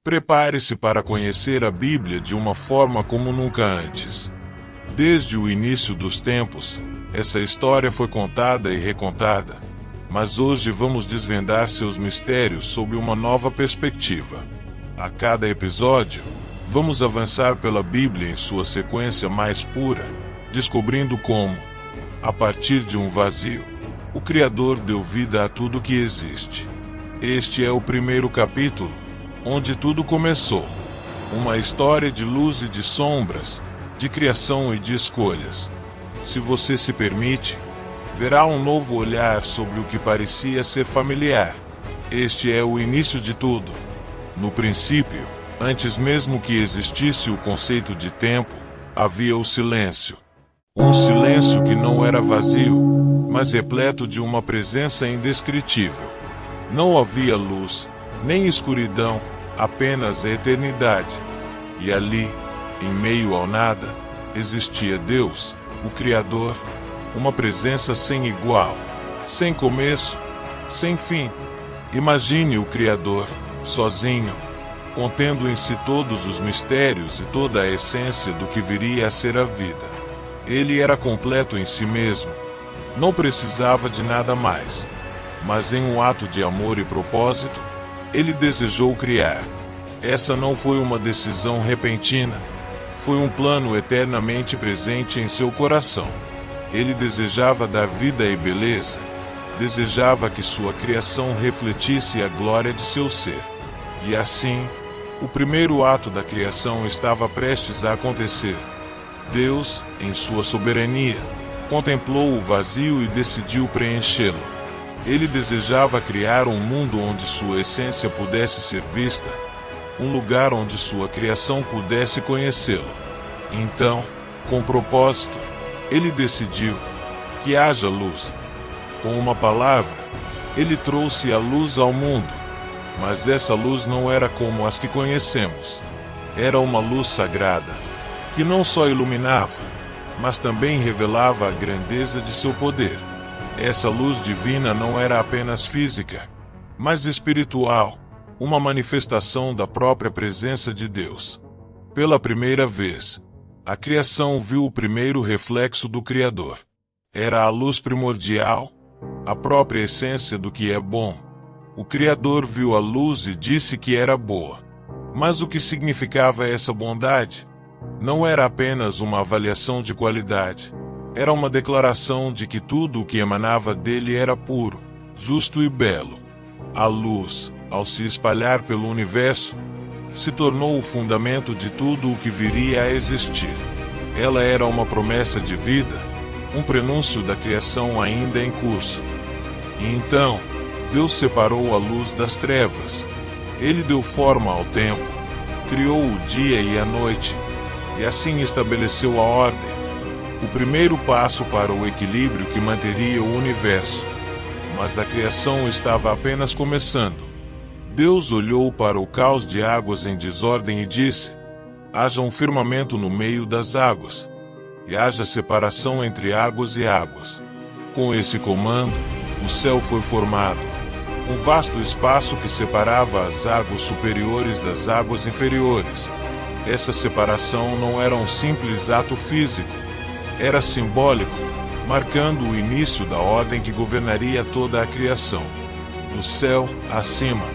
Prepare-se para conhecer a Bíblia de uma forma como nunca antes. Desde o início dos tempos, essa história foi contada e recontada, mas hoje vamos desvendar seus mistérios sob uma nova perspectiva. A cada episódio, vamos avançar pela Bíblia em sua sequência mais pura, descobrindo como, a partir de um vazio, o Criador deu vida a tudo que existe. Este é o primeiro capítulo, onde tudo começou. Uma história de luz e de sombras, de criação e de escolhas. Se você se permite, verá um novo olhar sobre o que parecia ser familiar. Este é o início de tudo. No princípio, antes mesmo que existisse o conceito de tempo, havia o silêncio. Um silêncio que não era vazio, mas repleto de uma presença indescritível. Não havia luz, nem escuridão, apenas a eternidade. E ali, em meio ao nada, existia Deus, o Criador, uma presença sem igual, sem começo, sem fim. Imagine o Criador, sozinho, contendo em si todos os mistérios e toda a essência do que viria a ser a vida. Ele era completo em si mesmo, não precisava de nada mais. Mas em um ato de amor e propósito, ele desejou criar. Essa não foi uma decisão repentina, foi um plano eternamente presente em seu coração. Ele desejava dar vida e beleza, desejava que sua criação refletisse a glória de seu ser. E assim, o primeiro ato da criação estava prestes a acontecer. Deus, em sua soberania, contemplou o vazio e decidiu preenchê-lo. Ele desejava criar um mundo onde sua essência pudesse ser vista, um lugar onde sua criação pudesse conhecê-lo. Então, com propósito, ele decidiu que haja luz. Com uma palavra, ele trouxe a luz ao mundo, mas essa luz não era como as que conhecemos. Era uma luz sagrada, que não só iluminava, mas também revelava a grandeza de seu poder. Essa luz divina não era apenas física, mas espiritual, uma manifestação da própria presença de Deus. Pela primeira vez, a criação viu o primeiro reflexo do Criador. Era a luz primordial, a própria essência do que é bom. O Criador viu a luz e disse que era boa. Mas o que significava essa bondade? Não era apenas uma avaliação de qualidade. Era uma declaração de que tudo o que emanava dele era puro, justo e belo. A luz, ao se espalhar pelo universo, se tornou o fundamento de tudo o que viria a existir. Ela era uma promessa de vida, um prenúncio da criação ainda em curso. E então, Deus separou a luz das trevas. Ele deu forma ao tempo, criou o dia e a noite, e assim estabeleceu a ordem. O primeiro passo para o equilíbrio que manteria o universo. Mas a criação estava apenas começando. Deus olhou para o caos de águas em desordem e disse: haja um firmamento no meio das águas, e haja separação entre águas e águas. Com esse comando, o céu foi formado. Um vasto espaço que separava as águas superiores das águas inferiores. Essa separação não era um simples ato físico. Era simbólico, marcando o início da ordem que governaria toda a criação. O céu, acima,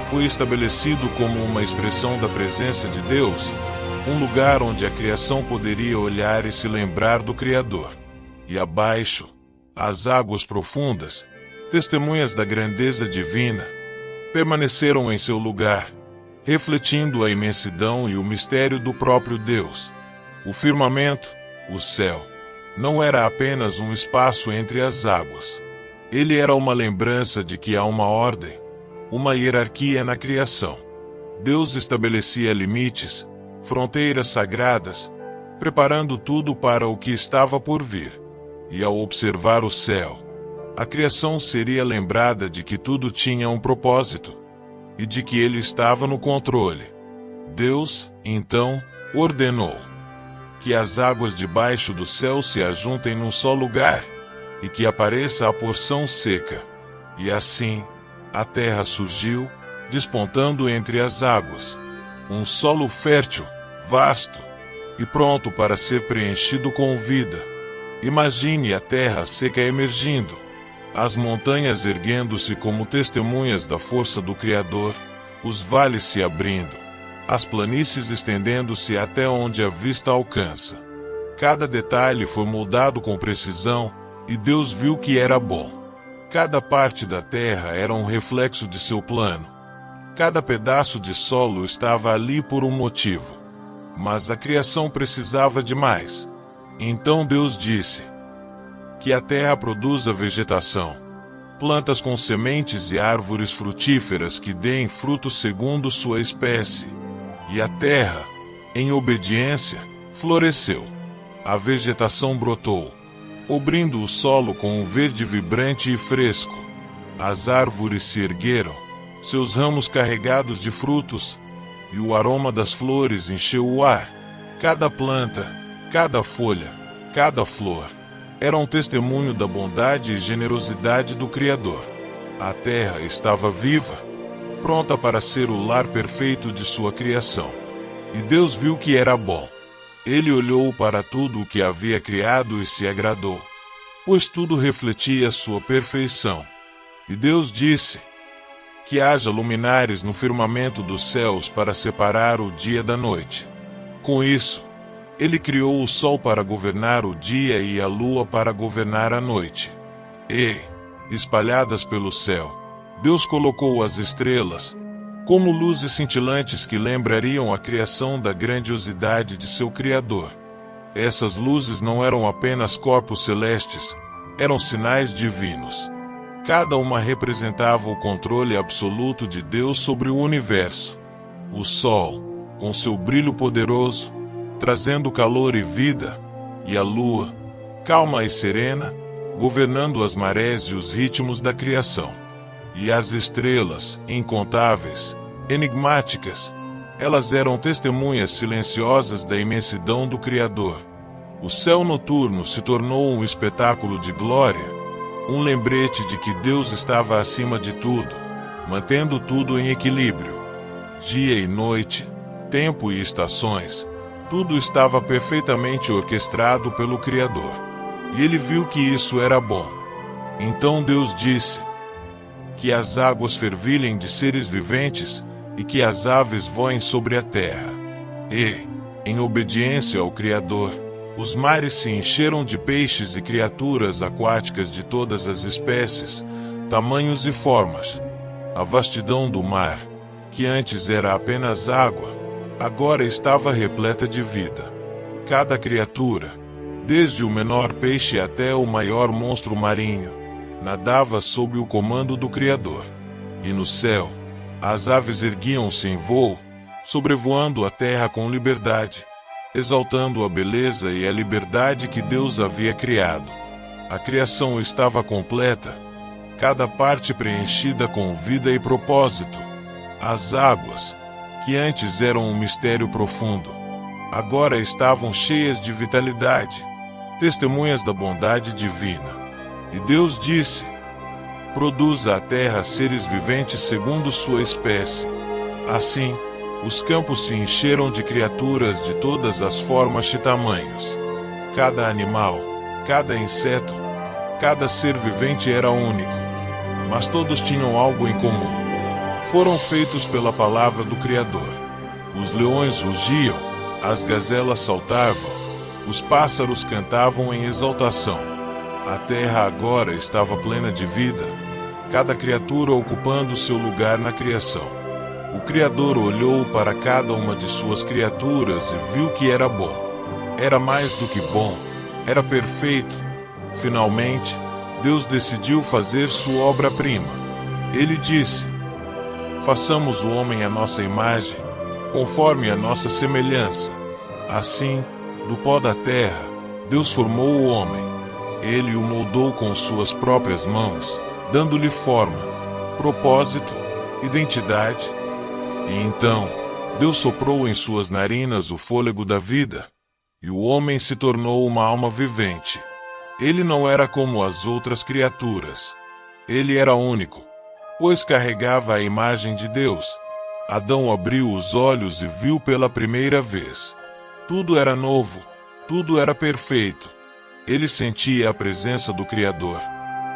foi estabelecido como uma expressão da presença de Deus, um lugar onde a criação poderia olhar e se lembrar do Criador. E abaixo, as águas profundas, testemunhas da grandeza divina, permaneceram em seu lugar, refletindo a imensidão e o mistério do próprio Deus. O firmamento, o céu, não era apenas um espaço entre as águas. Ele era uma lembrança de que há uma ordem, uma hierarquia na criação. Deus estabelecia limites, fronteiras sagradas, preparando tudo para o que estava por vir. E ao observar o céu, a criação seria lembrada de que tudo tinha um propósito, e de que ele estava no controle. Deus, então, ordenou que as águas debaixo do céu se ajuntem num só lugar, e que apareça a porção seca. E assim, a terra surgiu, despontando entre as águas. um solo fértil, vasto e pronto para ser preenchido com vida. Imagine a terra seca emergindo, as montanhas erguendo-se como testemunhas da força do Criador, os vales se abrindo, as planícies estendendo-se até onde a vista alcança. Cada detalhe foi moldado com precisão, e Deus viu que era bom. Cada parte da terra era um reflexo de seu plano. Cada pedaço de solo estava ali por um motivo. Mas a criação precisava de mais. Então Deus disse: que a terra produza vegetação, plantas com sementes e árvores frutíferas que deem frutos segundo sua espécie. E a terra, em obediência, floresceu. A vegetação brotou, cobrindo o solo com um verde vibrante e fresco. As árvores se ergueram, seus ramos carregados de frutos, e o aroma das flores encheu o ar. Cada planta, cada folha, cada flor era um testemunho da bondade e generosidade do Criador. A terra estava viva, pronta para ser o lar perfeito de sua criação. E Deus viu que era bom. Ele olhou para tudo o que havia criado e se agradou, pois tudo refletia sua perfeição. E Deus disse: que haja luminares no firmamento dos céus para separar o dia da noite. Com isso, Ele criou o sol para governar o dia e a lua para governar a noite. E, espalhadas pelo céu, Deus colocou as estrelas, como luzes cintilantes que lembrariam a criação da grandiosidade de seu Criador. Essas luzes não eram apenas corpos celestes, eram sinais divinos. Cada uma representava o controle absoluto de Deus sobre o universo. O sol, com seu brilho poderoso, trazendo calor e vida, e a lua, calma e serena, governando as marés e os ritmos da criação. E as estrelas, incontáveis, enigmáticas, elas eram testemunhas silenciosas da imensidão do Criador. O céu noturno se tornou um espetáculo de glória, um lembrete de que Deus estava acima de tudo, mantendo tudo em equilíbrio. Dia e noite, tempo e estações, tudo estava perfeitamente orquestrado pelo Criador. E ele viu que isso era bom. Então Deus disse: que as águas fervilhem de seres viventes, e que as aves voem sobre a terra. E, em obediência ao Criador, os mares se encheram de peixes e criaturas aquáticas de todas as espécies, tamanhos e formas. A vastidão do mar, que antes era apenas água, agora estava repleta de vida. Cada criatura, desde o menor peixe até o maior monstro marinho, nadava sob o comando do Criador. E no céu, as aves erguiam-se em voo, sobrevoando a terra com liberdade, exaltando a beleza e a liberdade que Deus havia criado. A criação estava completa, cada parte preenchida com vida e propósito. As águas, que antes eram um mistério profundo, agora estavam cheias de vitalidade, testemunhas da bondade divina. E Deus disse: produza a terra seres viventes segundo sua espécie. Assim, os campos se encheram de criaturas de todas as formas e tamanhos. Cada animal, cada inseto, cada ser vivente era único, mas todos tinham algo em comum. Foram feitos pela palavra do Criador. Os leões rugiam, as gazelas saltavam, os pássaros cantavam em exaltação. A terra agora estava plena de vida, cada criatura ocupando seu lugar na criação. O Criador olhou para cada uma de suas criaturas e viu que era bom. Era mais do que bom, era perfeito. Finalmente, Deus decidiu fazer sua obra-prima. Ele disse: façamos o homem à nossa imagem, conforme a nossa semelhança. Assim, do pó da terra, Deus formou o homem. Ele o moldou com suas próprias mãos, dando-lhe forma, propósito, identidade. E então, Deus soprou em suas narinas o fôlego da vida, e o homem se tornou uma alma vivente. Ele não era como as outras criaturas. Ele era único, pois carregava a imagem de Deus. Adão abriu os olhos e viu pela primeira vez. Tudo era novo, tudo era perfeito. Ele sentia a presença do Criador.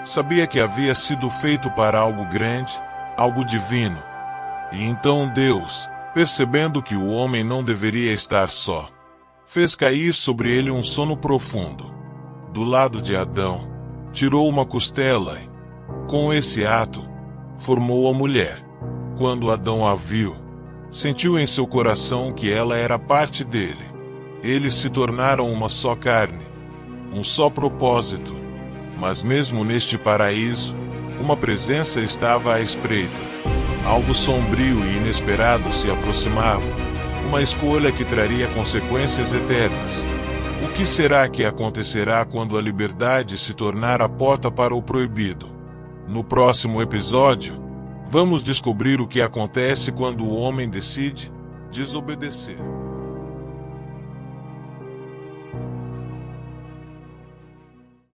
Sabia que havia sido feito para algo grande, algo divino. E então Deus, percebendo que o homem não deveria estar só, fez cair sobre ele um sono profundo. Do lado de Adão, tirou uma costela e, com esse ato, formou a mulher. Quando Adão a viu, sentiu em seu coração que ela era parte dele. Eles se tornaram uma só carne, um só propósito. Mas mesmo neste paraíso, uma presença estava à espreita. Algo sombrio e inesperado se aproximava, uma escolha que traria consequências eternas. O que será que acontecerá quando a liberdade se tornar a porta para o proibido? No próximo episódio, vamos descobrir o que acontece quando o homem decide desobedecer.